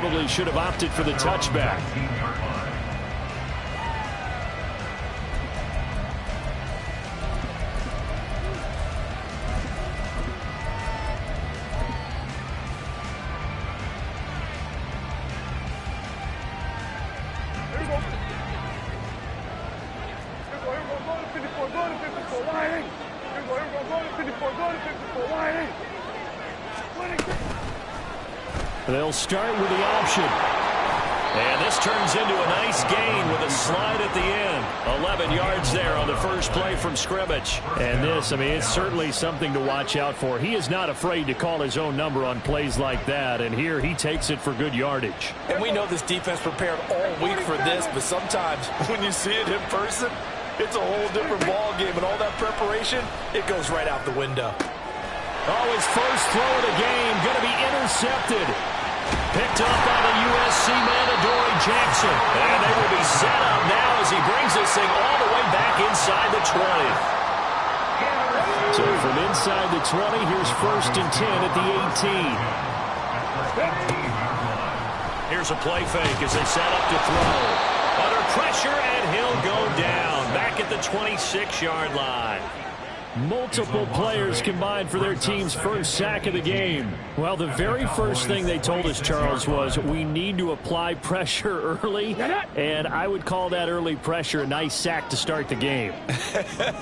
probably should have opted for the touchback. They'll start with the option. And this turns into a nice gain with a slide at the end. 11 yards there on the first play from scrimmage. And this, I mean, it's certainly something to watch out for. He is not afraid to call his own number on plays like that. And here he takes it for good yardage. And we know this defense prepared all week for this, but sometimes when you see it in person, it's a whole different ball game. And all that preparation, it goes right out the window. Oh, his first throw of the game going to be intercepted. Picked up by the USC man, Adoree Jackson. And they will be set up now as he brings this thing all the way back inside the 20. So from inside the 20, here's 1st and 10 at the 18. Here's a play fake as they set up to throw. Under pressure, and he'll go down. Back at the 26-yard line. Multiple players combined for their team's first sack of the game. Well, the very first thing they told us, Charles, was we need to apply pressure early, and I would call that early pressure a nice sack to start the game.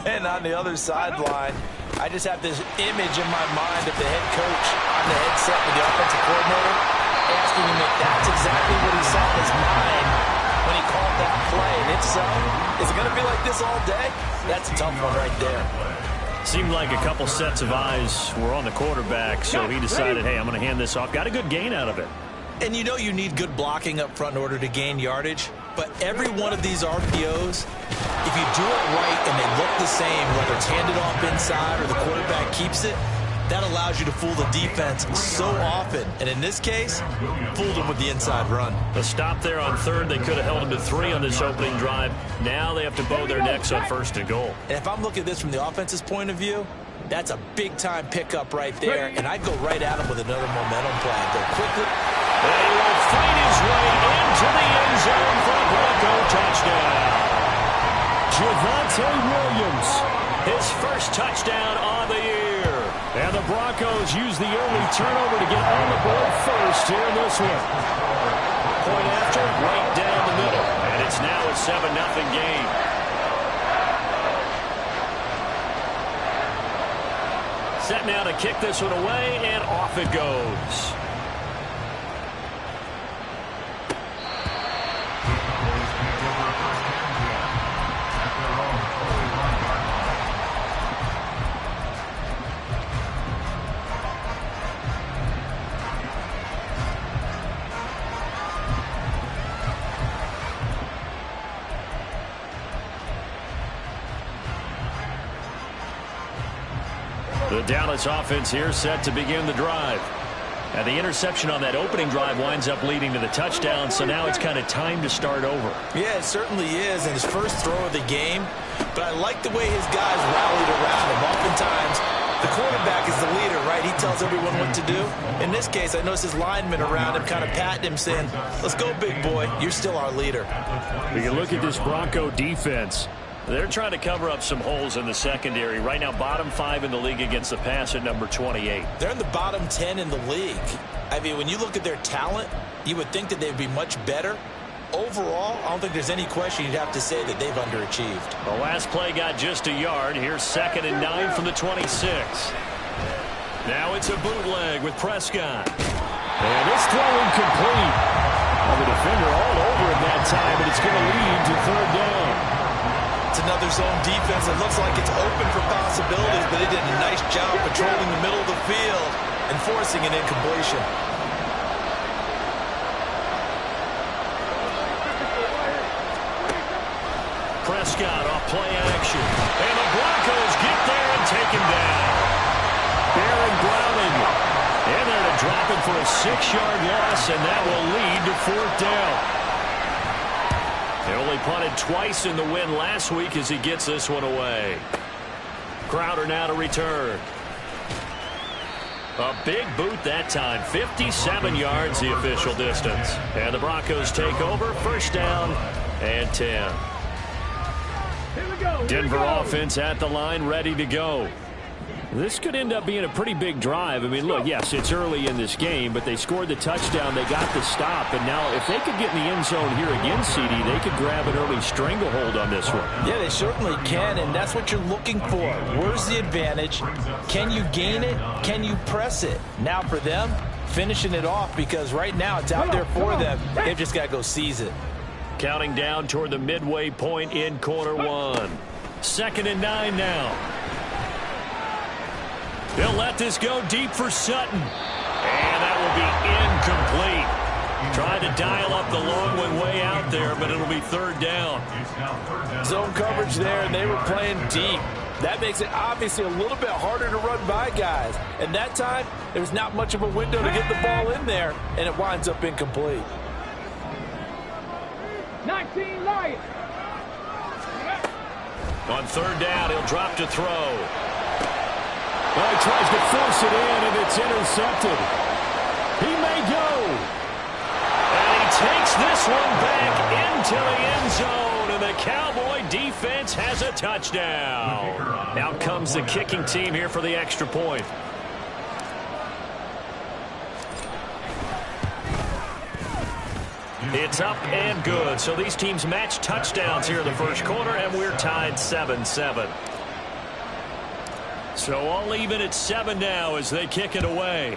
And on the other sideline, I just have this image in my mind of the head coach on the headset with the offensive coordinator asking him if that's exactly what he saw in his mind when he called that play. And if so, is it going to be like this all day? That's a tough one right there. Seemed like a couple sets of eyes were on the quarterback, so he decided, hey, I'm going to hand this off. Got a good gain out of it. And you know you need good blocking up front in order to gain yardage, but every one of these RPOs, if you do it right and they look the same, whether it's handed off inside or the quarterback keeps it, that allows you to fool the defense so often. And in this case, fooled them with the inside run. A stop there on 3rd. They could have held them to 3 on this opening drive. Now they have to bow their necks on 1st and goal. And if I'm looking at this from the offense's point of view, that's a big-time pickup right there. And I'd go right at him with another momentum play. Go quickly. And he will fight his way into the end zone for a Bronco touchdown. Javonte Williams, his first touchdown on the year. And the Broncos use the early turnover to get on the board first here in this one. Point after, right down the middle. And it's now a 7-0 game. Set now to kick this one away, and off it goes. The Dallas offense here set to begin the drive. And the interception on that opening drive winds up leading to the touchdown, so now it's kind of time to start over. Yeah, it certainly is, and his first throw of the game. But I like the way his guys rallied around him. Oftentimes, the quarterback is the leader, right? He tells everyone what to do. In this case, I noticed his linemen around him kind of patting him, saying, let's go, big boy. You're still our leader. We can look at this Bronco defense. They're trying to cover up some holes in the secondary. Right now, bottom 5 in the league against the pass at number 28. They're in the bottom 10 in the league. I mean, when you look at their talent, you would think that they'd be much better. Overall, I don't think there's any question you'd have to say that they've underachieved. The last play got just a yard. Here's 2nd and 9 from the 26. Now it's a bootleg with Prescott. And this throw incomplete. Well, the defender all over him that time, but it's going to lead to 3rd down. It's another zone defense that looks like it's open for possibilities, but they did a nice job patrolling the middle of the field and forcing an incompletion. Prescott off play action. And the Broncos get there and take him down. Baron Browning in there to drop it for a 6-yard loss, and that will lead to 4th down. They only punted twice in the win last week as he gets this one away. Crowder now to return. A big boot that time. 57 yards the official distance. And the Broncos take over. First down and 10. Denver offense at the line, ready to go. This could end up being a pretty big drive. I mean, look, yes, it's early in this game, but they scored the touchdown. They got the stop. And now if they could get in the end zone here again, CD, they could grab an early stranglehold on this one. Yeah, they certainly can, and that's what you're looking for. Where's the advantage? Can you gain it? Can you press it? Now for them, finishing it off, because right now it's out there for them. They've just got to go seize it. Counting down toward the midway point in quarter one. 2nd and 9 now. They'll let this go deep for Sutton. And that will be incomplete. Tried to dial up the long one way out there, but it'll be 3rd down. Zone coverage there, and they were playing deep. That makes it obviously a little bit harder to run by guys. And that time, there's not much of a window to get the ball in there, and it winds up incomplete. 19 Lions. On 3rd down, he'll drop to throw. Well, he tries to force it in, and it's intercepted. He may go. And he takes this one back into the end zone, and the Cowboy defense has a touchdown. Out comes the kicking team here for the extra point. It's up and good. So these teams match touchdowns here in the first quarter, and we're tied 7-7. So all even at 7 now as they kick it away.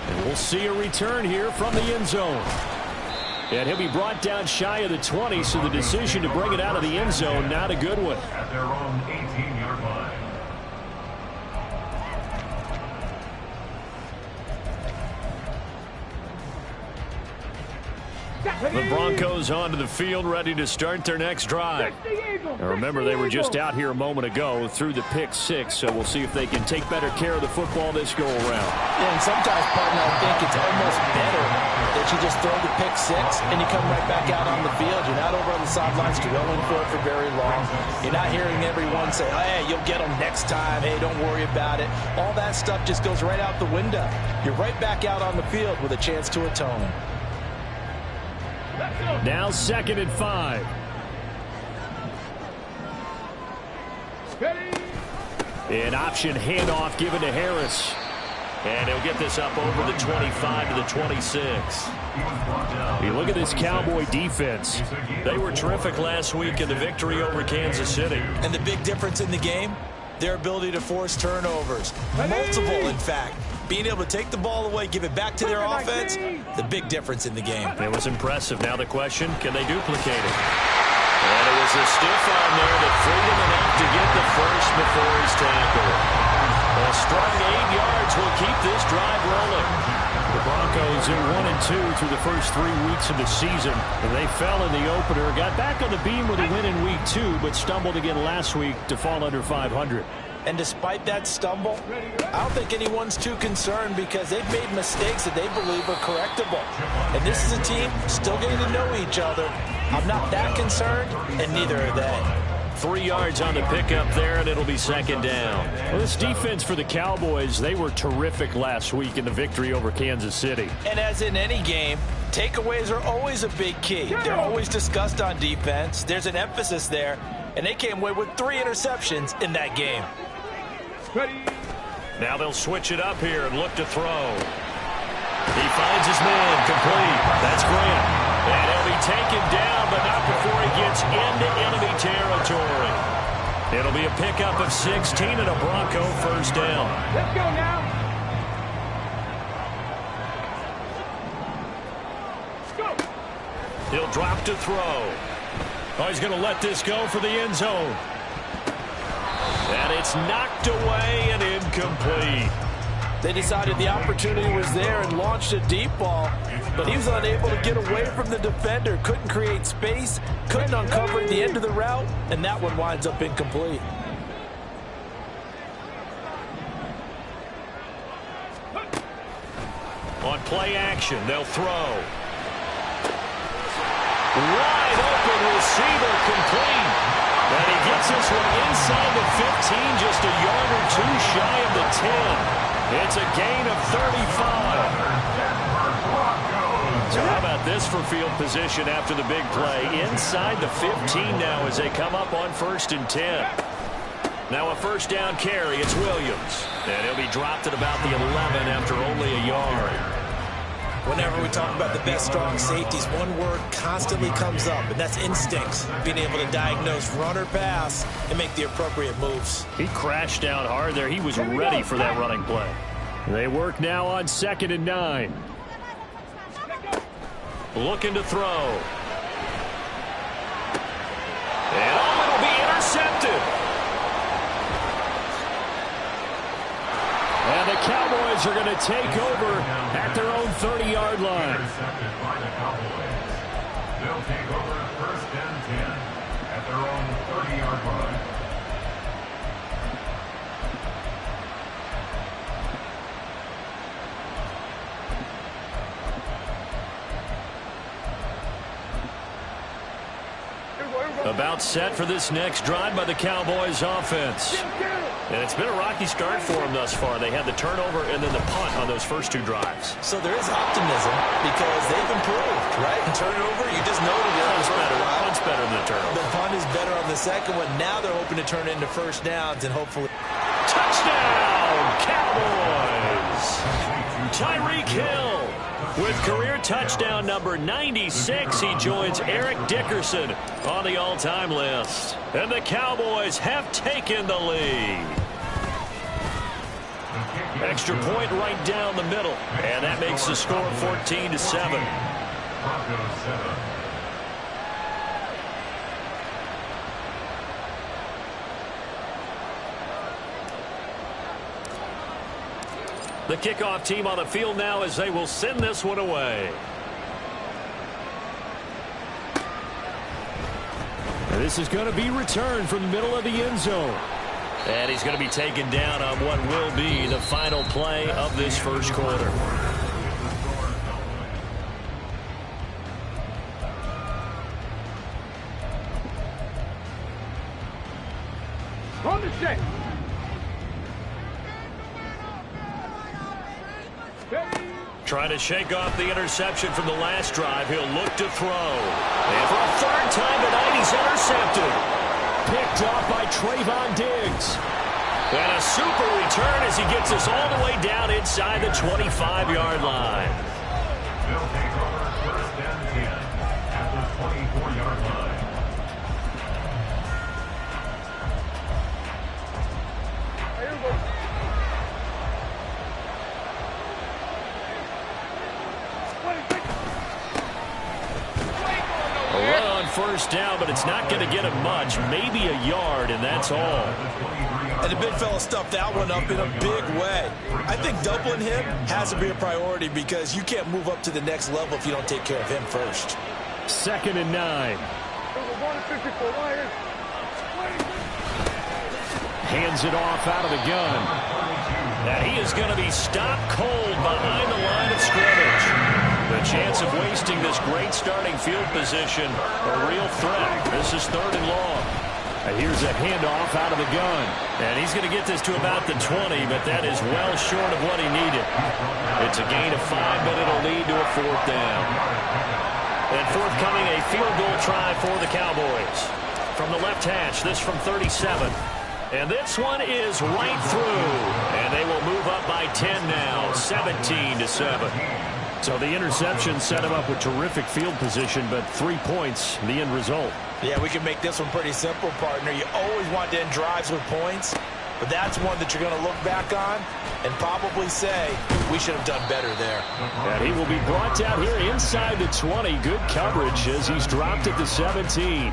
And we'll see a return here from the end zone. And he'll be brought down shy of the 20, so the decision to bring it out of the end zone, not a good one. At their own 18-yard line. The Broncos onto the field, ready to start their next drive. Now remember, they were just out here a moment ago through the pick 6, so we'll see if they can take better care of the football this go-around. Yeah, and sometimes, partner, I think it's almost better that you just throw the pick 6 and you come right back out on the field. You're not over on the sidelines drilling for it for very long. You're not hearing everyone say, hey, you'll get them next time. Hey, don't worry about it. All that stuff just goes right out the window. You're right back out on the field with a chance to atone. Now 2nd and 5. An option handoff given to Harris. And he'll get this up over the 25 to the 26. You look at this Cowboy defense. They were terrific last week in the victory over Kansas City. And the big difference in the game, their ability to force turnovers. Multiple, in fact. Being able to take the ball away, give it back to their offense, the big difference in the game. It was impressive. Now the question, can they duplicate it? And it was a stiff on there that freed him enough to get the first before he's tackled. A strong 8 yards will keep this drive rolling. The Broncos are 1-2 through the first 3 weeks of the season. And they fell in the opener, got back on the beam with a win in week 2, but stumbled again last week to fall under 500. And despite that stumble, I don't think anyone's too concerned because they've made mistakes that they believe are correctable. And this is a team still getting to know each other. I'm not that concerned, and neither are they. 3 yards on the pickup there, and it'll be 2nd down. Well, this defense for the Cowboys, they were terrific last week in the victory over Kansas City. And as in any game, takeaways are always a big key. They're always discussed on defense. There's an emphasis there, and they came away with 3 interceptions in that game. Now they'll switch it up here and look to throw. He finds his man complete. That's Grant. And he'll be taken down, but not before he gets into enemy territory. It'll be a pickup of 16 and a Bronco first down. Let's go now. Go. He'll drop to throw. Oh, he's going to let this go for the end zone. And it's knocked away and incomplete. They decided the opportunity was there and launched a deep ball, but he was unable to get away from the defender, couldn't create space, couldn't uncover the end of the route, and that one winds up incomplete. On play action, they'll throw. Wide open receiver complete. And he gets this one inside the 15, just a yard or two shy of the 10. It's a gain of 35. So how about this for field position after the big play? Inside the 15 now as they come up on 1st and 10. Now a first down carry. It's Williams. And he'll be dropped at about the 11 after only a yard. Whenever we talk about the best strong safeties, one word constantly comes up, and that's instincts. Being able to diagnose run or pass and make the appropriate moves. He crashed down hard there. He was ready for that running play. They work now on 2nd and 9. Looking to throw. And it'll be intercepted. And the Cowboys are going to take over at their own 30-yard line. Intercepted by the Cowboys. They'll take over at 1st and 10 at their own 30-yard line. About set for this next drive by the Cowboys offense. And it's been a rocky start for them thus far. They had the turnover and then the punt on those first 2 drives. So there is optimism because they've improved, right? Turnover, you just noted it. Punt's better than the turnover. The punt is better on the second one. Now they're hoping to turn into first downs and hopefully. Touchdown, Cowboys! Tyreek Hill with career touchdown number 96. He joins Eric Dickerson on the all-time list. And the Cowboys have taken the lead. Extra point right down the middle. And that makes the score 14-7. Broncos 7. The kickoff team on the field now as they will send this one away. And this is going to be returned from the middle of the end zone. And he's going to be taken down on what will be the final play of this first quarter. On the set. Trying to shake off the interception from the last drive. He'll look to throw. And for a 3rd time tonight, he's intercepted. Picked off by Trayvon Diggs. And a super return as he gets us all the way down inside the 25-yard line. They'll take over 1st and 10 at the 24-yard line. A run on first down, but it's not going to get him much. Maybe a yard, and that's all. And the big fella stuffed that one up in a big way. I think doubling him has to be a priority because you can't move up to the next level if you don't take care of him first. 2nd and 9. Hands it off out of the gun. Now he is going to be stopped cold behind the line of scrimmage. The chance of wasting this great starting field position, a real threat. This is 3rd and long. And here's a handoff out of the gun. And he's going to get this to about the 20, but that is well short of what he needed. It's a gain of 5, but it'll lead to a 4th down. And forthcoming, a field goal try for the Cowboys. From the left hash, this from 37. And this one is right through. And they will move up by 10 now, 17-7. So the interception set him up with terrific field position, but 3 points, the end result. Yeah, we can make this one pretty simple, partner. You always want to end drives with points, but that's one that you're going to look back on and probably say, we should have done better there. And he will be brought down here inside the 20. Good coverage as he's dropped at the 17.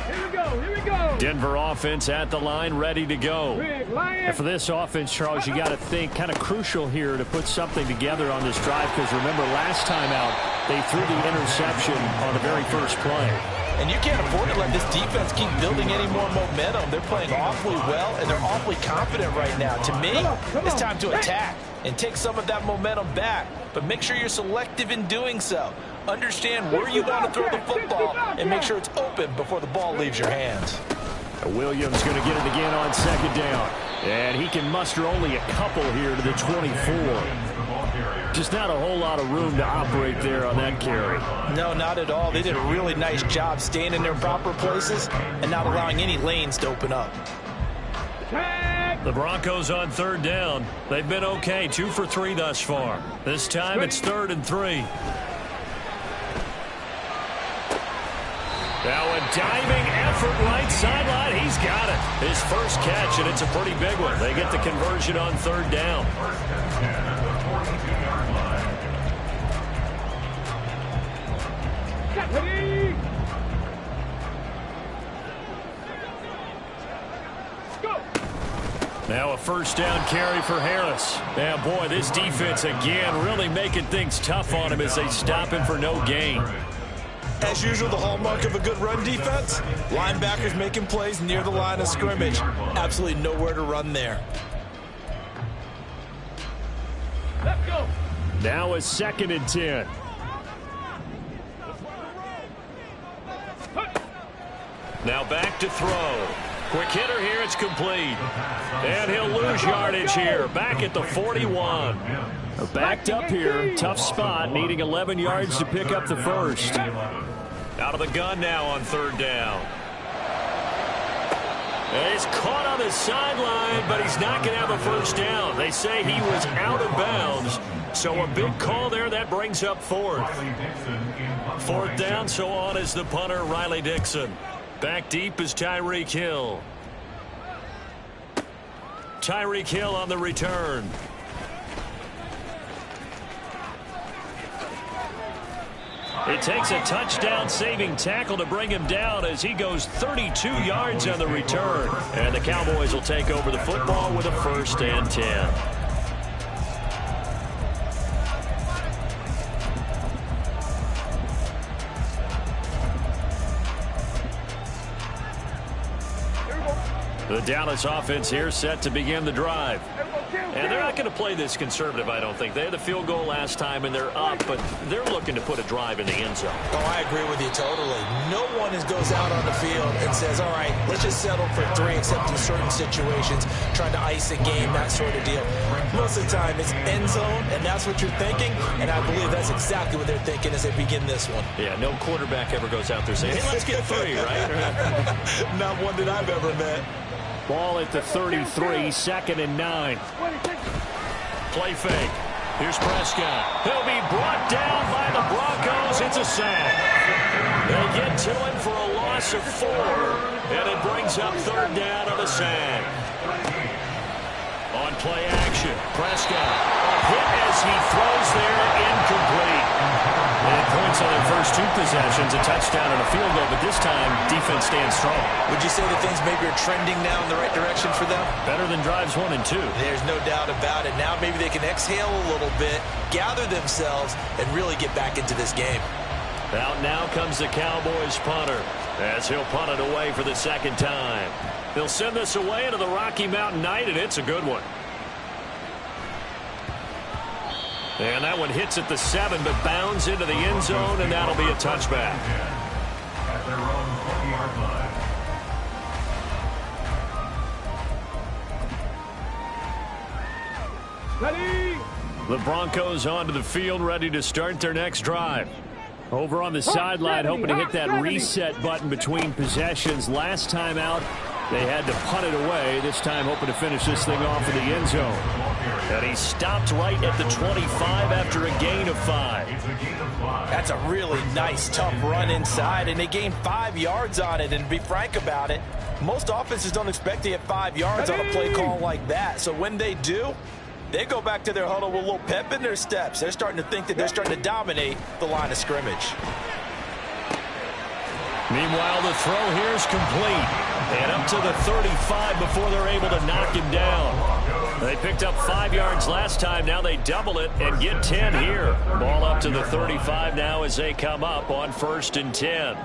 Here we go. Denver offense at the line, ready to go. And for this offense, Charles, you got to think kind of crucial here to put something together on this drive because remember last time out, they threw the interception on the very first play. And you can't afford to let this defense keep building any more momentum. They're playing awfully well, and they're awfully confident right now. To me, it's time to attack and take some of that momentum back. But make sure you're selective in doing so. Understand where you want to throw the football and make sure it's open before the ball leaves your hands. Williams going to get it again on second down. And he can muster only a couple here to the 24. Just not a whole lot of room to operate there on that carry. No, not at all. They did a really nice job staying in their proper places and not allowing any lanes to open up. The Broncos on third down. They've been okay, 2 for 3 thus far. This time it's 3rd and 3. Now a diving effort right sideline. He's got it. His first catch, and it's a pretty big one. They get the conversion on third down. Now a first down carry for Harris. Yeah, boy, this defense again really making things tough on him as they stop him for no gain. As usual, the hallmark of a good run defense, linebackers making plays near the line of scrimmage. Absolutely nowhere to run there. Let's go. Now a 2nd and 10. Now back to throw. Quick hitter here, it's complete. And he'll lose yardage here, back at the 41. Backed up here, tough spot, needing 11 yards to pick up the first. Out of the gun now on third down. And he's caught on the sideline, but he's not going to have a first down. They say he was out of bounds, so a big call there. That brings up 4th. 4th down, so on is the punter, Riley Dixon. Back deep is Tyreek Hill. Tyreek Hill on the return. It takes a touchdown-saving tackle to bring him down as he goes 32 yards on the return. And the Cowboys will take over the football with a 1st and 10. The Dallas offense here set to begin the drive. And they're not going to play this conservative, I don't think. They had the field goal last time, and they're up, but they're looking to put a drive in the end zone. Oh, I agree with you totally. No one goes out on the field and says, all right, let's just settle for 3, except in certain situations, trying to ice a game, that sort of deal. Most of the time, it's end zone, and that's what you're thinking, and I believe that's exactly what they're thinking as they begin this one. Yeah, no quarterback ever goes out there saying, hey, let's get 3, right? Not one that I've ever met. Ball at the 33, 2nd and 9. Play fake. Here's Prescott. He'll be brought down by the Broncos. It's a sack. They get to him for a loss of 4, and it brings up 3rd down on the sack. On play action, Prescott. A hit as he throws there, incomplete. And points on their first 2 possessions, a touchdown and a field goal, but this time, defense stands strong. Would you say that things maybe are trending now in the right direction for them? Better than drives 1 and 2. There's no doubt about it. Now maybe they can exhale a little bit, gather themselves, and really get back into this game. Out now comes the Cowboys punter, as he'll punt it away for the 2nd time. They'll send this away into the Rocky Mountain night, and it's a good one. And that one hits at the 7, but bounds into the end zone, and that'll be a touchback. At their own 20-yard line. Ready? The Broncos onto the field, ready to start their next drive. Over on the sideline, hoping to hit that reset button between possessions. Last time out, they had to punt it away. This time hoping to finish this thing off in the end zone. And he stopped right at the 25 after a gain of 5. That's a really nice, tough run inside, and they gained 5 yards on it. And to be frank about it, most offenses don't expect to get 5 yards on a play call like that. So when they do, they go back to their huddle with a little pep in their steps. They're starting to think that they're starting to dominate the line of scrimmage. Meanwhile, the throw here is complete. And up to the 35 before they're able to knock him down. They picked up 5 yards last time. Now they double it and get 10 here. Ball up to the 35 now as they come up on 1st and 10.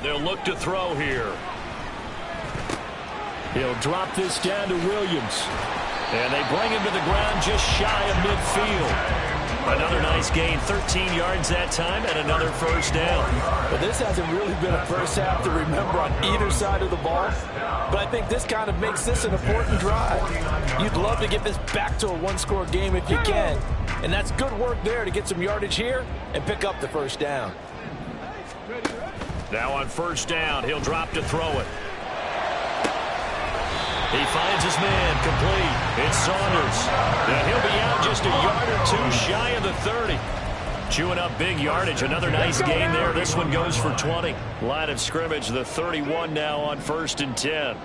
They'll look to throw here. He'll drop this down to Williams. And they bring him to the ground just shy of midfield. Another nice gain, 13 yards that time, and another first down. But this hasn't really been a first half to remember on either side of the ball. But I think this kind of makes this an important drive. You'd love to get this back to a one-score game if you can. And that's good work there to get some yardage here and pick up the first down. Now on first down, he'll drop to throw it. He finds his man complete. It's Saunders. And he'll be out just a yard or two shy of the 30. Chewing up big yardage. Another nice gain there. This one goes for 20. Line of scrimmage, the 31 now on 1st and 10.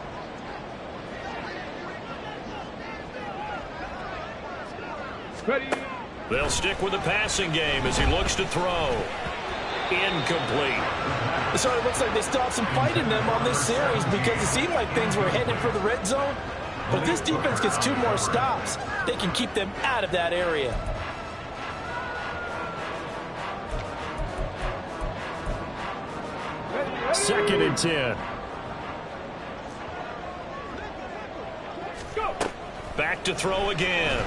They'll stick with the passing game as he looks to throw. Incomplete. So it looks like they still have some fight in them on this series because it seemed like things were headed for the red zone. But if this defense gets 2 more stops, they can keep them out of that area. Second and 10. Back to throw again.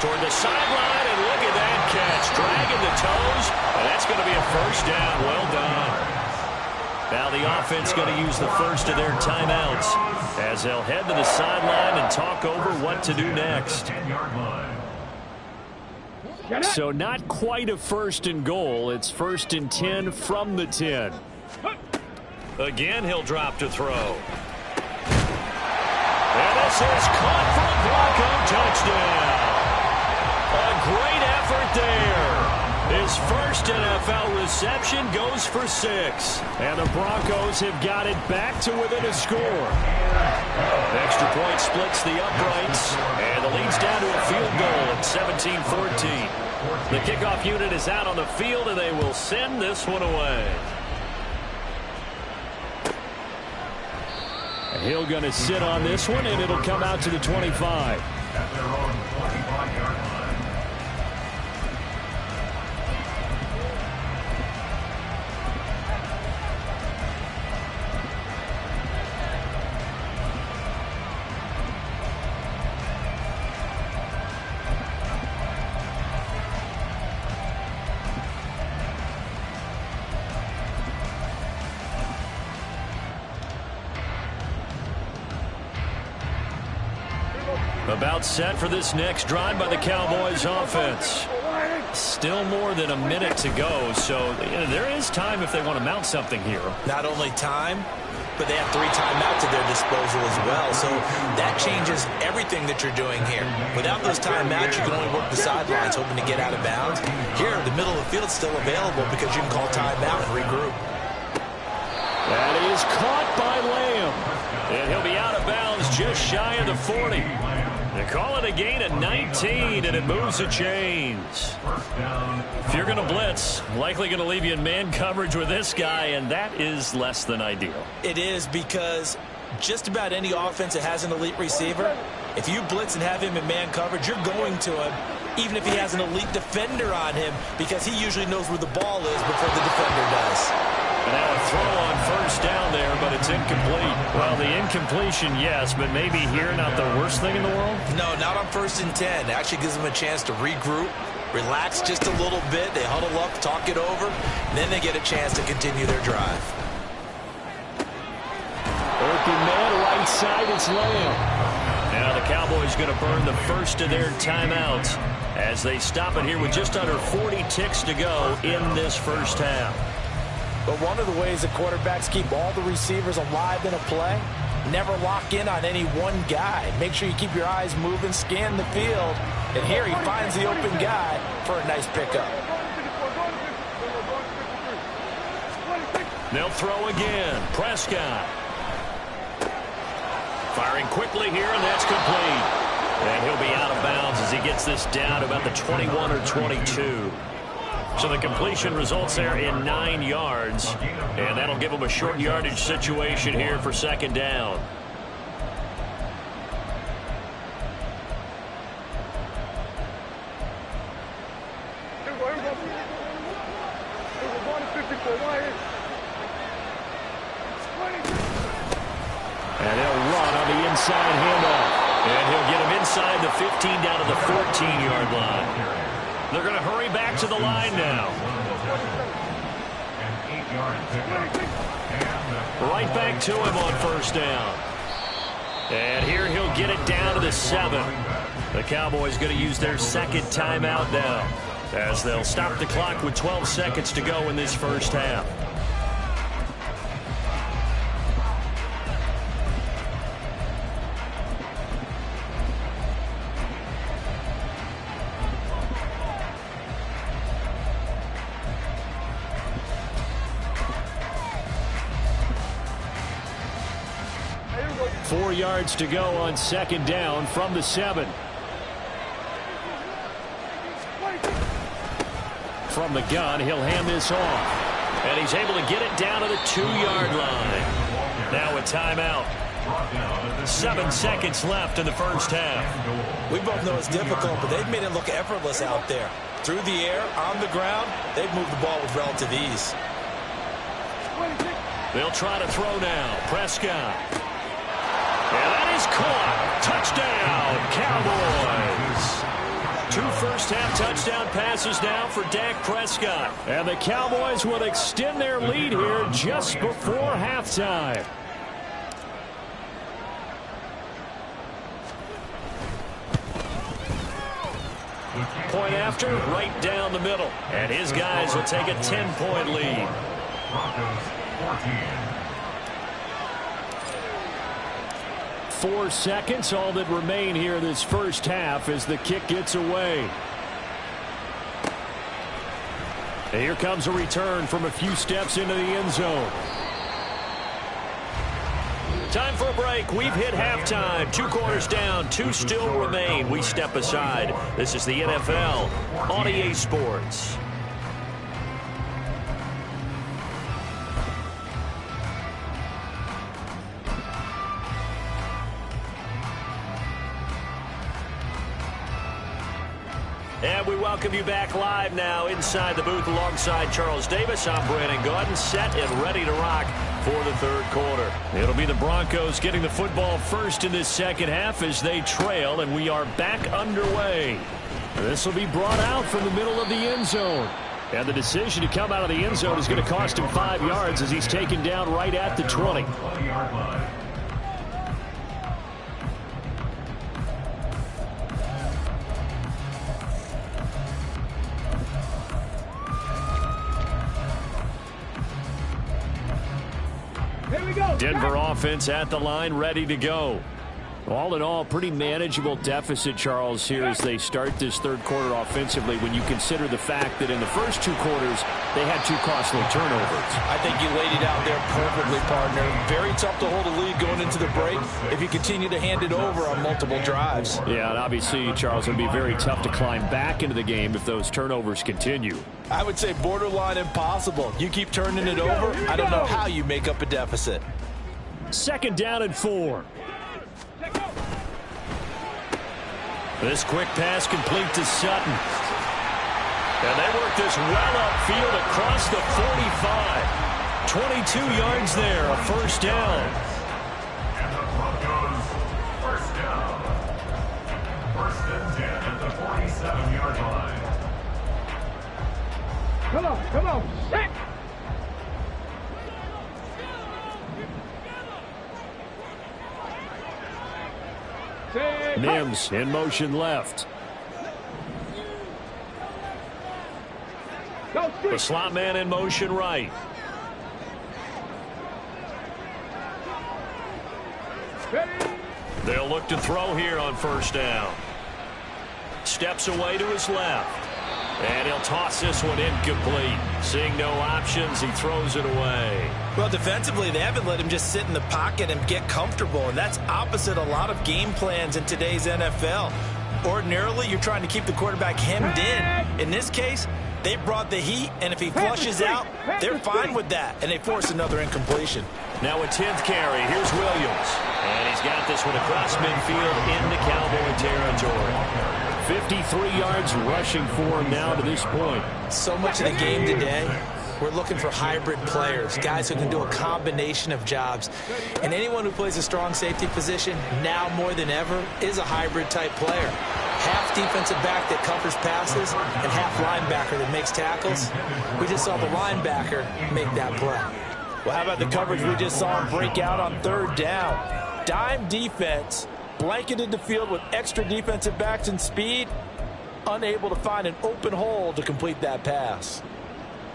Toward the sideline, and look at that catch. Dragging the toes, and that's going to be a first down. Well done. Now the offense going to use the first of their timeouts as they'll head to the sideline and talk over what to do next. So not quite a 1st and goal. It's 1st and 10 from the 10. Again, he'll drop to throw. And this is caught for a Bronco touchdown. A great effort there. His first NFL reception goes for 6. And the Broncos have got it back to within a score. Extra point splits the uprights. And the lead's down to a field goal at 17-14. The kickoff unit is out on the field, and they will send this one away. Hill going to sit on this one, and it'll come out to the 25. At their own 25-yard line. About set for this next drive by the Cowboys offense. Still more than a minute to go, so there is time if they want to mount something here. Not only time, but they have 3 timeouts at their disposal as well, so that changes everything that you're doing here. Without those timeouts, you can only work the sidelines hoping to get out of bounds. Here, the middle of the field is still available because you can call timeout and regroup. That is caught by Lamb. And he'll be out of bounds just shy of the 40. They call it a gain of 19, and it moves the chains. If you're going to blitz, likely going to leave you in man coverage with this guy, and that is less than ideal. It is because just about any offense that has an elite receiver, if you blitz and have him in man coverage, you're going to him, even if he has an elite defender on him, because he usually knows where the ball is before the defender does. And now a throw on first down there, but it's incomplete. Well, the incompletion, yes, but maybe here not the worst thing in the world? No, not on 1st and 10. It actually gives them a chance to regroup, relax just a little bit. They huddle up, talk it over, and then they get a chance to continue their drive. Open man, right side, it's Lamb. Now the Cowboys going to burn the first of their timeouts as they stop it here with just under 40 ticks to go in this first half. But one of the ways the quarterbacks keep all the receivers alive in a play, never lock in on any one guy. Make sure you keep your eyes moving, scan the field. And here he finds the open guy for a nice pickup. They'll throw again. Prescott. Firing quickly here, and that's complete. And he'll be out of bounds as he gets this down to about the 21 or 22. So the completion results there in 9 yards, and that'll give them a short yardage situation here for 2nd down. And he'll run on the inside handoff. And he'll get him inside the 15 down to the 14-yard line. They're going to hurry back to the line now. Right back to him on first down. And here he'll get it down to the 7. The Cowboys going to use their second timeout now, as they'll stop the clock with 12 seconds to go in this first half. Four yards to go on second down from the 7. From the gun, he'll hand this off. And he's able to get it down to the 2-yard line. Now a timeout. 7 seconds left in the first half. We both know it's difficult, but they've made it look effortless out there. Through the air, on the ground, they've moved the ball with relative ease. They'll try to throw now. Prescott. And that is caught. Touchdown, Cowboys. 2 first-half touchdown passes now for Dak Prescott. And the Cowboys will extend their lead here just before halftime. Point after, right down the middle. And his guys will take a 10-point lead. Broncos 14. 4 seconds, all that remain here this first half as the kick gets away. And here comes a return from a few steps into the end zone. Time for a break. We've hit halftime. 2 quarters down, 2 still remain. We step aside. This is the NFL on EA Sports. And we welcome you back live now inside the booth alongside Charles Davis. I'm Brandon Gaudin, set and ready to rock for the third quarter. It'll be the Broncos getting the football first in this second half as they trail, and we are back underway. This will be brought out from the middle of the end zone. And the decision to come out of the end zone is going to cost him 5 yards as he's taken down right at the 20. 20-yard line. Denver offense at the line, ready to go. All in all, pretty manageable deficit, Charles, here as they start this third quarter offensively when you consider the fact that in the first 2 quarters, they had 2 costly turnovers. I think you laid it out there perfectly, partner. Very tough to hold a lead going into the break if you continue to hand it over on multiple drives. Yeah, and obviously, Charles, it would be very tough to climb back into the game if those turnovers continue. I would say borderline impossible. You keep turning it over, I don't know how you make up a deficit. Second down and 4. This quick pass complete to Sutton. And they work this well upfield across the 45. 22 yards there, a first down. And the Broncos first down. First and 10 at the 47-yard line. Come on, set. Mims in motion left. The slot man in motion right. They'll look to throw here on first down. Steps away to his left. And he'll toss this one incomplete. Seeing no options, he throws it away. Well, defensively, they haven't let him just sit in the pocket and get comfortable, and that's opposite a lot of game plans in today's NFL. Ordinarily, you're trying to keep the quarterback hemmed in. In this case, they brought the heat, and if he flushes out, they're fine with that, and they force another incompletion. Now a 10th carry. Here's Williams. And he's got this one across midfield into Cowboy territory. 53 yards rushing for him now to this point. So much of the game today we're looking for hybrid players, guys who can do a combination of jobs. And anyone who plays a strong safety position, now more than ever, is a hybrid-type player. Half defensive back that covers passes and half linebacker that makes tackles. We just saw the linebacker make that play. Well, how about the coverage we just saw him break out on third down? Dime defense, blanketed the field with extra defensive backs and speed, unable to find an open hole to complete that pass.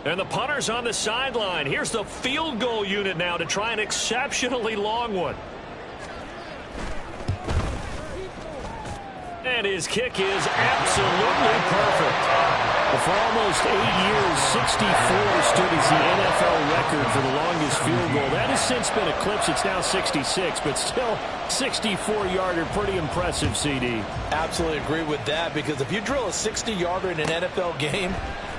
And the punter's on the sideline. Here's the field goal unit now to try an exceptionally long one. And his kick is absolutely perfect. For almost 8 years, 64 stood as the NFL record for the longest field goal. That has since been eclipsed. It's now 66, but still 64-yarder. Pretty impressive, CD. Absolutely agree with that, because if you drill a 60-yarder in an NFL game,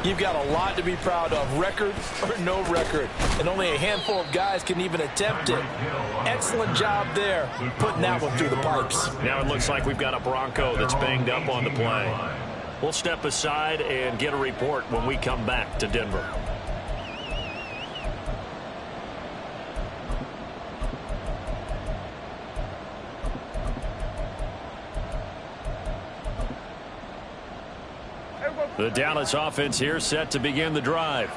you've got a lot to be proud of, record or no record. And only a handful of guys can even attempt it. Excellent job there, putting that one through the pipes. Now it looks like we've got a Bronco that's banged up on the play. We'll step aside and get a report when we come back to Denver. The Dallas offense here set to begin the drive.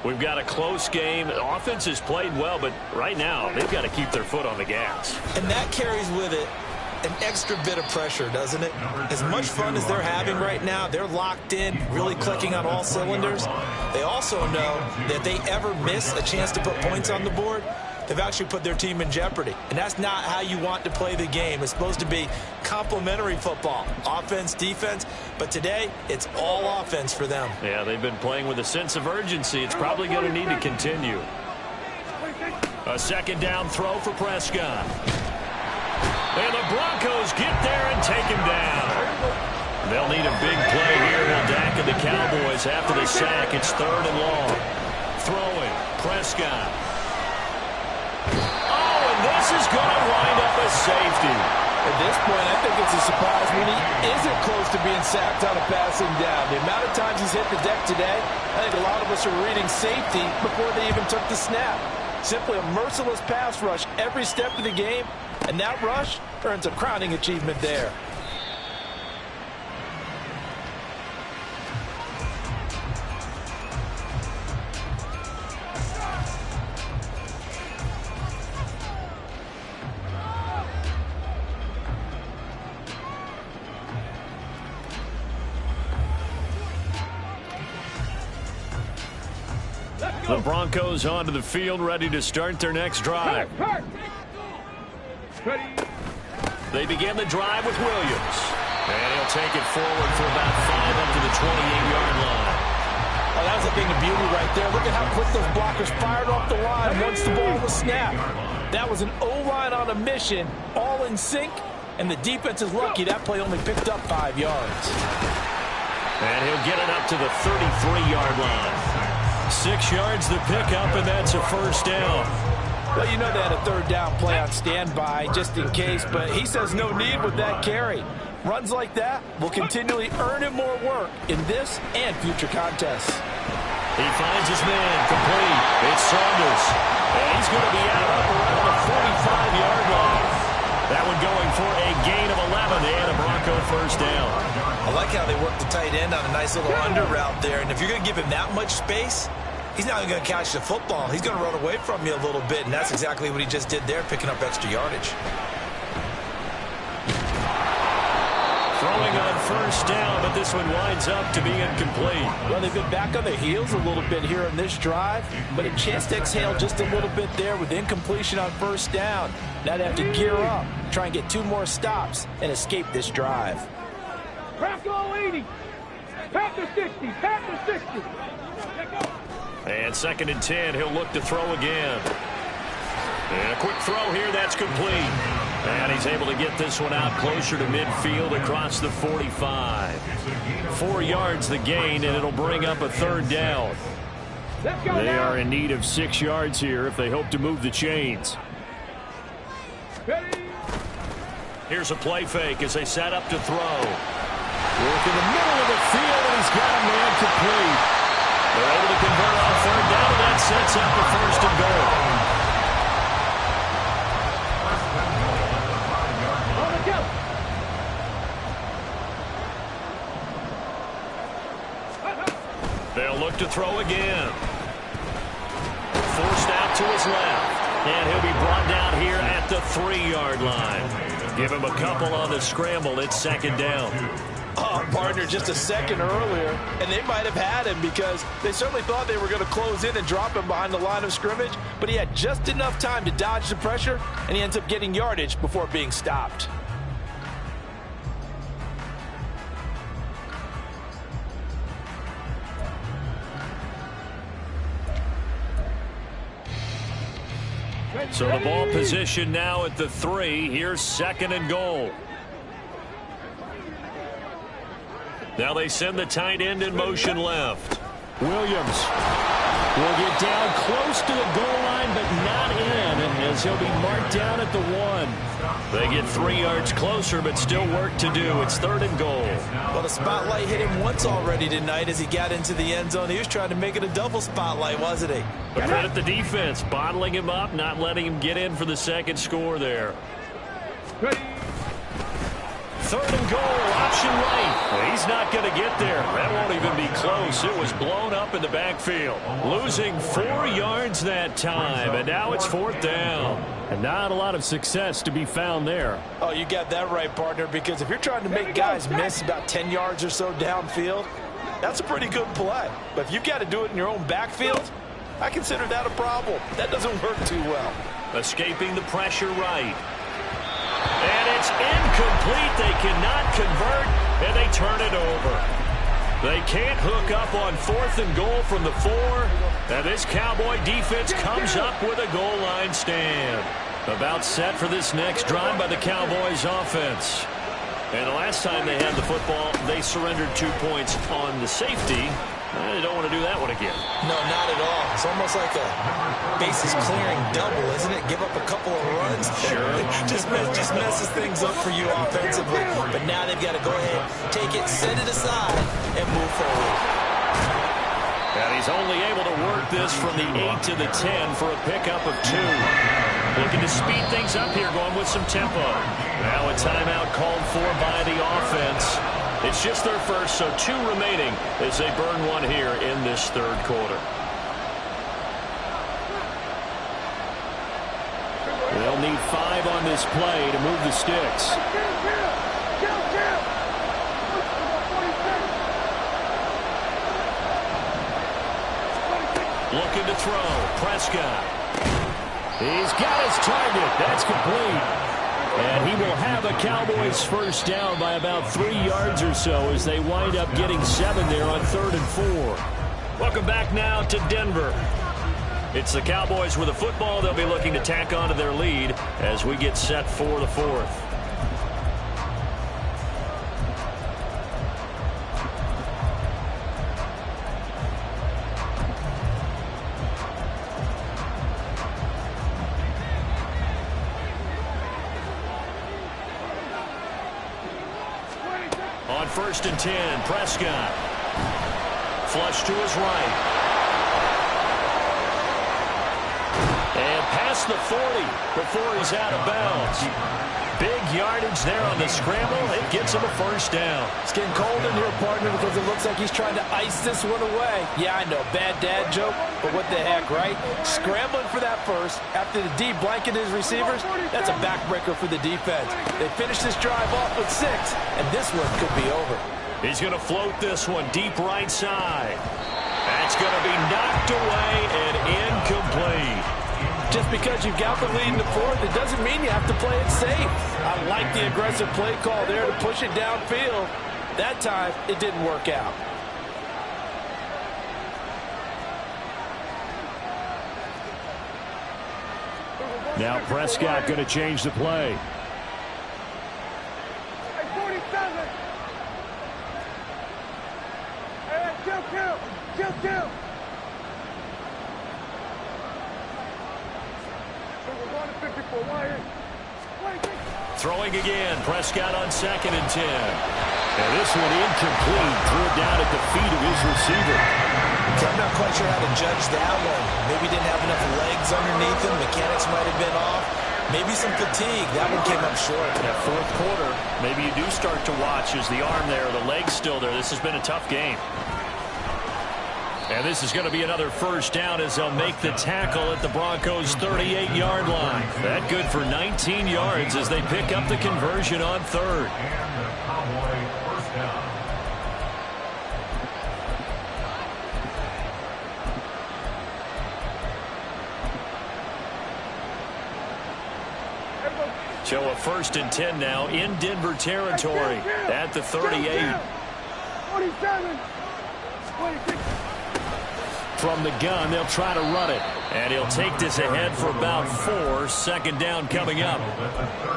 We've got a close game. The offense has played well, but right now they've got to keep their foot on the gas. And that carries with it an extra bit of pressure, doesn't it? As much fun as they're having right now, they're locked in, really clicking on all cylinders. They also know that if they ever miss a chance to put points on the board, they've actually put their team in jeopardy. And that's not how you want to play the game. It's supposed to be complementary football, offense, defense. But today, it's all offense for them. Yeah, they've been playing with a sense of urgency. It's probably going to need to continue. A second down throw for Prescott. And the Broncos get there and take him down. They'll need a big play here. Dak and the Cowboys after the sack. It's third and long. Throwing, Prescott. Oh, and this is going to wind up a safety. At this point, I think it's a surprise when he isn't close to being sacked on a passing down. The amount of times he's hit the deck today, I think a lot of us are reading safety before they even took the snap. Simply a merciless pass rush every step of the game, and that rush earns a crowning achievement there. The Broncos onto the field, ready to start their next drive. They begin the drive with Williams. And he'll take it forward for about 5 up to the 28-yard line. Oh, that was a thing of beauty right there. Look at how quick those blockers fired off the line once the ball was snapped. That was an O-line on a mission, all in sync, and the defense is lucky that play only picked up 5 yards. And he'll get it up to the 33-yard line. 6 yards to pick up, and that's a first down. Well, you know they had a third down play on standby just in case, but he says no need with that carry. Runs like that will continually earn him more work in this and future contests. He finds his man complete. It's Saunders. And he's going to be out up around the 45-yard line. That one going for a gain of 11 and a Bronco first down. I like how they work the tight end on a nice little under route there. And if you're going to give him that much space, he's not even going to catch the football. He's going to run away from you a little bit, and that's exactly what he just did there, picking up extra yardage. Throwing on first down, but this one winds up to be incomplete. Well, they've been back on their heels a little bit here in this drive, but a chance to exhale just a little bit there with incompletion on first down. Now they have to gear up, try and get 2 more stops, and escape this drive. Bronco 80. Panther 60. Panther 60. And 2nd and 10, he'll look to throw again. And a quick throw here, that's complete. And he's able to get this one out closer to midfield across the 45. 4 yards the gain, and it'll bring up a third down. They are in need of 6 yards here if they hope to move the chains. Here's a play fake as they set up to throw. Work in the middle of the field, and he's got a man complete. They're able to convert on third down. sets up the first and goal. They'll look to throw again. Forced out to his left. And he'll be brought down here at the 3-yard line. Give him a couple on the scramble. It's second down. Oh, partner, just a second earlier, and they might have had him because they certainly thought they were going to close in and drop him behind the line of scrimmage, but he had just enough time to dodge the pressure, and he ends up getting yardage before being stopped. So the ball position now at the 3. Here's second and goal. Now they send the tight end in motion left. Williams will get down close to the goal line, but not in, as he'll be marked down at the 1. They get 3 yards closer, but still work to do. It's third and goal. Well, the spotlight hit him once already tonight as he got into the end zone. He was trying to make it a double spotlight, wasn't he? But credit the defense, bottling him up, not letting him get in for the second score there. Third and goal, option right. Well, he's not going to get there. That won't even be close. It was blown up in the backfield. Losing 4 yards that time, and now it's fourth down. And not a lot of success to be found there. Oh, you got that right, partner, because if you're trying to make guys miss about 10 yards or so downfield, that's a pretty good play. But if you've got to do it in your own backfield, I consider that a problem. That doesn't work too well. Escaping the pressure right. And it's incomplete. They cannot convert, and they turn it over. They can't hook up on fourth and goal from the 4. And this Cowboy defense comes up with a goal line stand. About set for this next drive by the Cowboys offense. And the last time they had the football, they surrendered 2 points on the safety. They don't want to do that one again. No, not at all. It's almost like a bases clearing double, isn't it? Give up a couple of runs. Sure. just messes things up for you offensively. But now they've got to go ahead, take it, set it aside, and move forward. And he's only able to work this from the 8 to the 10 for a pickup of 2. Looking to speed things up here, going with some tempo. Now a timeout called for by the offense. It's just their first, so 2 remaining as they burn 1 here in this third quarter. They'll need 5 on this play to move the sticks. Looking to throw. Prescott. He's got his target. That's complete. And he will have a Cowboys first down by about 3 yards or so as they wind up getting 7 there on 3rd and 4. Welcome back now to Denver. It's the Cowboys with the football. They'll be looking to tack onto their lead as we get set for the 4th. On 1st and 10, Prescott. Flush to his right. And past the 40 before he's out of bounds. Big yardage there on the scramble. It gets him a first down. It's getting cold in here, partner, because it looks like he's trying to ice this one away. Yeah, I know, bad dad joke, but what the heck, right? Scrambling for that first after the D blanketed his receivers, that's a backbreaker for the defense. They finish this drive off with 6, and this one could be over. He's going to float this one deep right side. That's going to be knocked away and incomplete. Just because you've got the lead in the 4th, it doesn't mean you have to play it safe. I like the aggressive play call there to push it downfield. That time, it didn't work out. Now Prescott going to change the play. Kill. Throwing again. Prescott on 2nd and 10. And this one incomplete. Threw it down at the feet of his receiver. Okay, I'm not quite sure how to judge that one. Maybe didn't have enough legs underneath him. Mechanics might have been off. Maybe some fatigue. That one came up short. That fourth quarter, maybe you do start to watch as the arm there, the leg's still there. This has been a tough game. And this is going to be another first down as they'll make the tackle at the Broncos' 38-yard line. That good for 19 yards as they pick up the conversion on third. And the Cowboy first down. So a 1st and 10 now in Denver territory at the 38. 27, 26. From the gun, they'll try to run it. And he'll take this ahead for about 4. Second down coming up.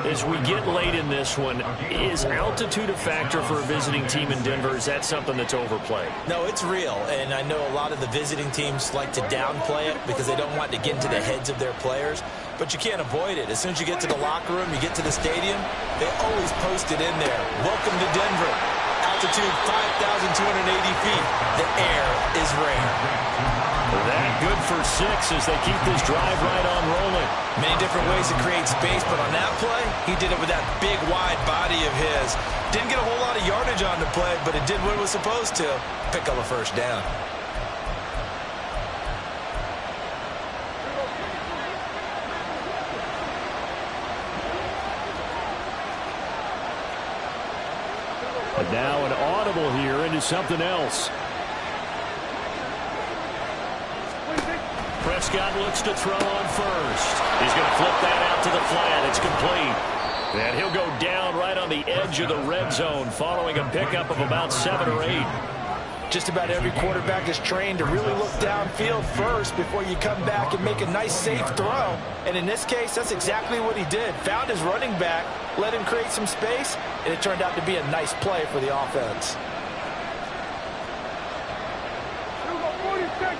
As we get late in this one, is altitude a factor for a visiting team in Denver? Is that something that's overplayed? No, it's real, and I know a lot of the visiting teams like to downplay it because they don't want to get into the heads of their players, but you can't avoid it. As soon as you get to the locker room, you get to the stadium, they always post it in there. Welcome to Denver. Altitude 5,280 feet. The air is rare. That good for 6 as they keep this drive right on rolling. Many different ways to create space, but on that play, he did it with that big, wide body of his. Didn't get a whole lot of yardage on the play, but it did what it was supposed to. Pick up a first down. And now an audible here into something else. Prescott looks to throw on first. He's going to flip that out to the flat. It's complete. And he'll go down right on the edge of the red zone following a pickup of about 7 or 8. Just about every quarterback is trained to really look downfield first before you come back and make a nice, safe throw. And in this case, that's exactly what he did. Found his running back, let him create some space, and it turned out to be a nice play for the offense. 46.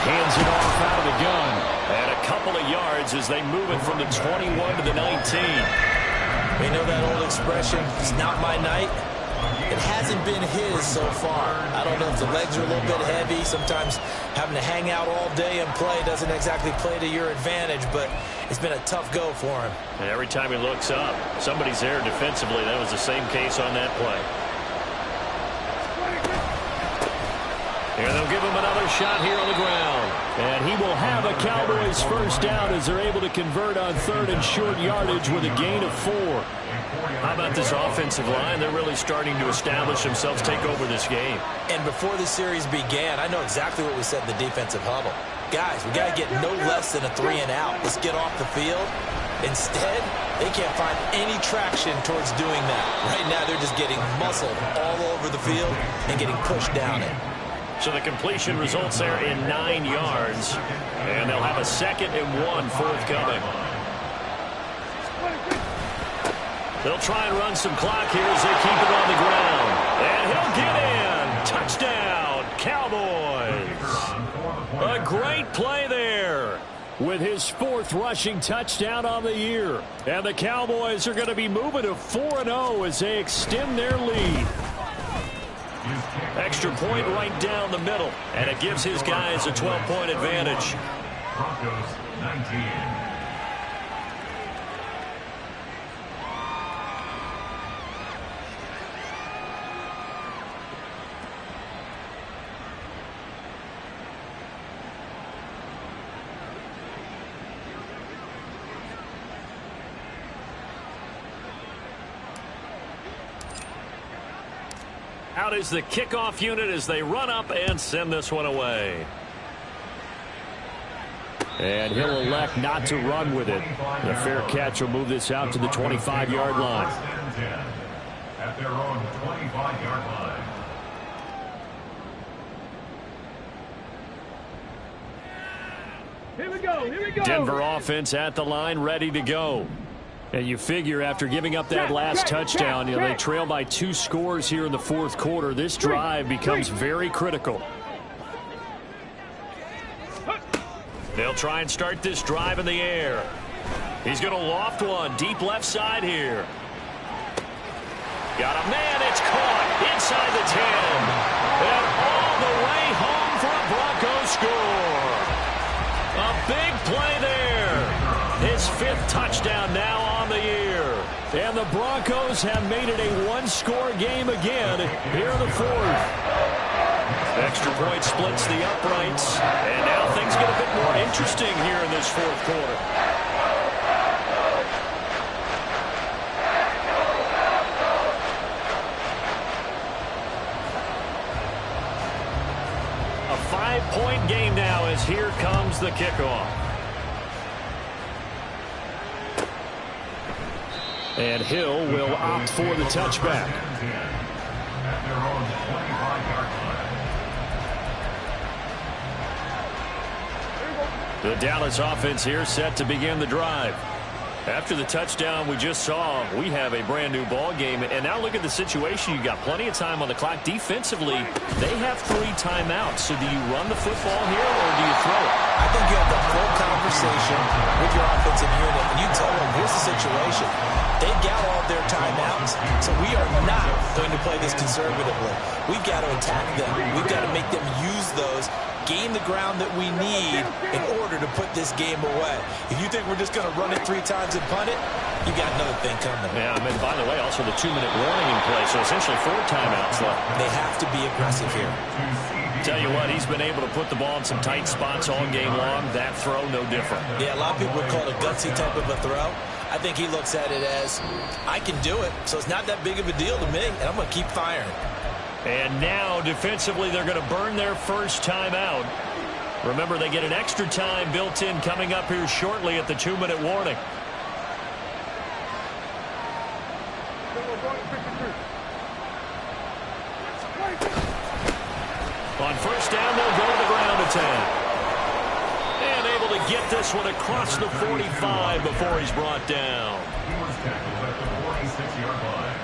Hands it off out of the gun. And a couple of yards as they move it from the 21 to the 19. We know that old expression, it's not my night. It hasn't been his so far. I don't know if the legs are a little bit heavy. Sometimes having to hang out all day and play doesn't exactly play to your advantage, but it's been a tough go for him. And every time he looks up, somebody's there defensively. That was the same case on that play. And they'll give him another shot here on the ground. And he will have a Cowboys first down as they're able to convert on 3rd and short yardage with a gain of 4. How about this offensive line? They're really starting to establish themselves, take over this game. And before the series began, I know exactly what we said in the defensive huddle. Guys, we got to get no less than a 3 and out. Let's get off the field. Instead, they can't find any traction towards doing that. Right now, they're just getting muscled all over the field and getting pushed down it. So the completion results there in 9 yards. And they'll have a 2nd and 1 forthcoming. They'll try and run some clock here as they keep it on the ground. And he'll get in. Touchdown, Cowboys. A great play there with his 4th rushing touchdown on the year. And the Cowboys are going to be moving to 4-0 as they extend their lead. Extra point right down the middle, and it gives his guys a 12-point advantage. Broncos 19. Out is the kickoff unit as they run up and send this one away. And he'll elect not to run with it. The fair catch will move this out to the 25-yard line. At their own 25-yard line. Here we go. Here we go. Denver offense at the line, ready to go. And you figure after giving up that last touchdown, you know, they trail by 2 scores here in the 4th quarter. This drive becomes very critical. They'll try and start this drive in the air. He's going to loft one deep left side here. Got a man. It's caught inside the 10. And all the way home for a Broncos score. A big play there. His 5th touchdown now on the year. And the Broncos have made it a one-score game again here in the 4th. Extra point splits the uprights. And now things get a bit more interesting here in this 4th quarter. A 5-point game now as here comes the kickoff. And Hill will opt for the touchback. At their own 25-yard line. The Dallas offense here set to begin the drive. After the touchdown we just saw, we have a brand new ball game. And now look at the situation. You got plenty of time on the clock. Defensively, they have 3 timeouts. So do you run the football here or do you throw it? I think you have the full conversation with your offensive unit, and you tell them, here's the situation. They've got all their timeouts, so we are not going to play this conservatively. We've got to attack them. We've got to make them use those, gain the ground that we need in order to put this game away. If you think we're just going to run it 3 times and punt it, you got another thing coming. Yeah, I mean, by the way, also the 2-minute warning in play, so essentially 4 timeouts left. They have to be aggressive here. Tell you what, he's been able to put the ball in some tight spots all game long. That throw, no different. Yeah, a lot of people would call it a gutsy type of a throw. I think he looks at it as, I can do it, so it's not that big of a deal to me, and I'm going to keep firing. And now, defensively, they're going to burn their first timeout. Remember, they get an extra time built in coming up here shortly at the 2-minute warning. On first down, they'll go to the ground attack. And able to get this one across the 45 before he's brought down. He was tackled at the 46-yard line.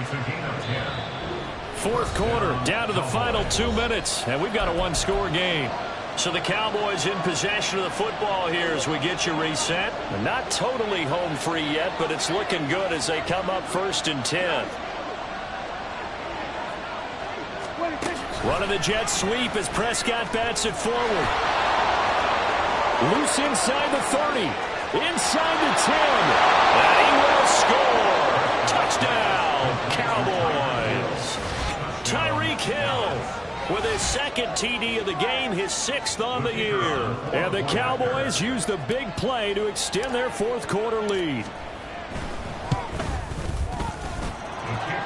It's a gain of 10. 4th quarter, down to the final 2 minutes, and we've got a one-score game. So the Cowboys in possession of the football here as we get you reset. Not totally home free yet, but it's looking good as they come up 1st and 10. Running the jet sweep as Prescott bats it forward. Loose inside the 30. Inside the 10. And he will score. Touchdown, Cowboys. Tyreek Hill with his 2nd TD of the game, his 6th on the year. And the Cowboys use the big play to extend their 4th quarter lead.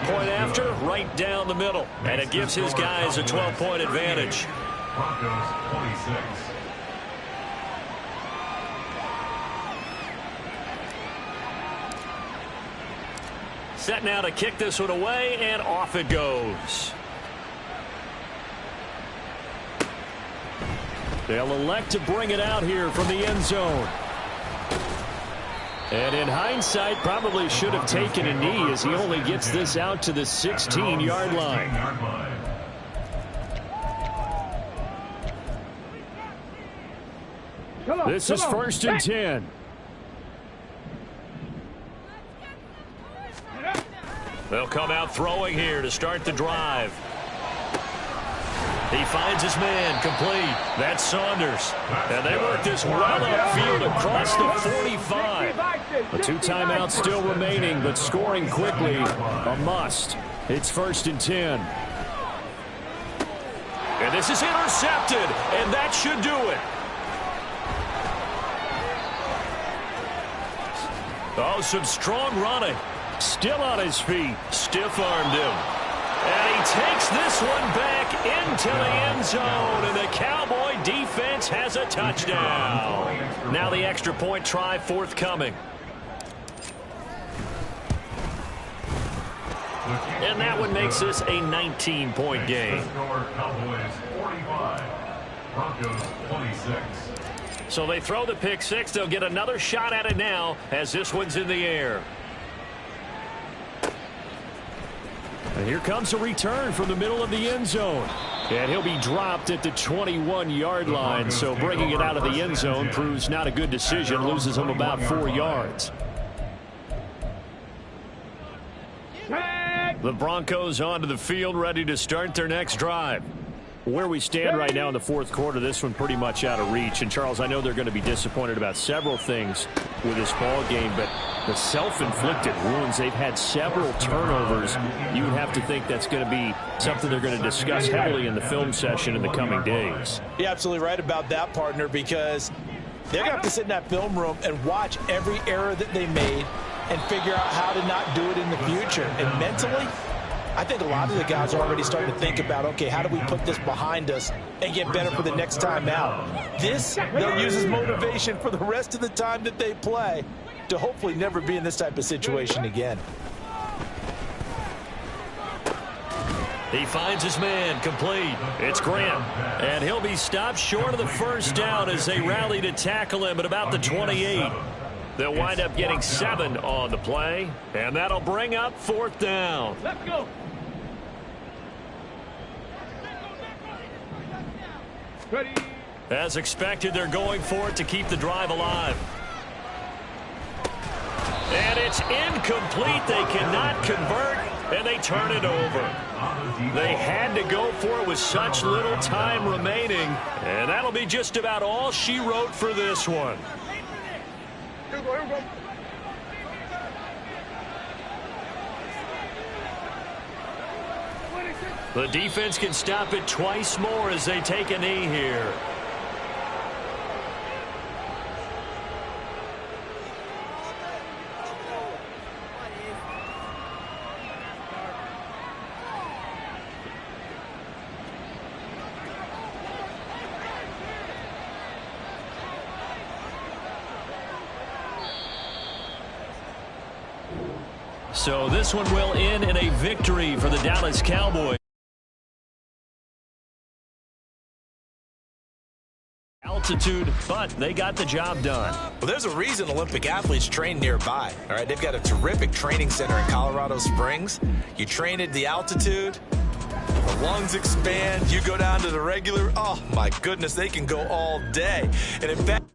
Point after, right down the middle. And it gives his guys a 12-point advantage. Broncos 26. Set now to kick this one away, and off it goes. They'll elect to bring it out here from the end zone. And in hindsight, probably should have taken a knee as he only gets this out to the 16-yard line. This is 1st and 10. They'll come out throwing here to start the drive. He finds his man complete. That's Saunders. And they work this well upfield across the 45. A 2 timeouts still remaining, but scoring quickly a must. It's 1st and 10. And this is intercepted, and that should do it. Oh, some strong running. Still on his feet. Stiff-armed him. And he takes this one back into the end zone, and the Cowboy defense has a touchdown. Now the extra point try forthcoming. And that one makes this a 19-point game. Cowboys 45, Broncos 26. So they throw the pick six. They'll get another shot at it now as this one's in the air. And here comes a return from the middle of the end zone. And he'll be dropped at the 21-yard line, so bringing it out of the end zone proves not a good decision, loses him about 4 yards. The Broncos onto the field, ready to start their next drive. Where we stand right now in the fourth quarter, this one pretty much out of reach. And, Charles, I know they're going to be disappointed about several things with this ball game, but the self-inflicted wounds, they've had several turnovers. You would have to think that's going to be something they're going to discuss heavily in the film session in the coming days. You're absolutely right about that, partner, because they're going to have to sit in that film room and watch every error that they made and figure out how to not do it in the future. And mentally, I think a lot of the guys are already starting to think about, okay, how do we put this behind us and get better for the next time out? This, they'll use as motivation for the rest of the time that they play to hopefully never be in this type of situation again. He finds his man, complete. It's Grant, and he'll be stopped short of the first down as they rally to tackle him at about the 28. They'll wind up getting 7 on the play, and that'll bring up 4th down. Let's go. Ready. As expected, they're going for it to keep the drive alive. And it's incomplete. They cannot convert, and they turn it over. They had to go for it with such little time remaining, and that'll be just about all she wrote for this one. Here we go, here we go. The defense can stop it twice more as they take a knee here. So this one will end in a victory for the Dallas Cowboys. Altitude, but they got the job done. Well, there's a reason Olympic athletes train nearby. All right, they've got a terrific training center in Colorado Springs. You train at the altitude, the lungs expand, you go down to the regular. Oh, my goodness, they can go all day. And in fact,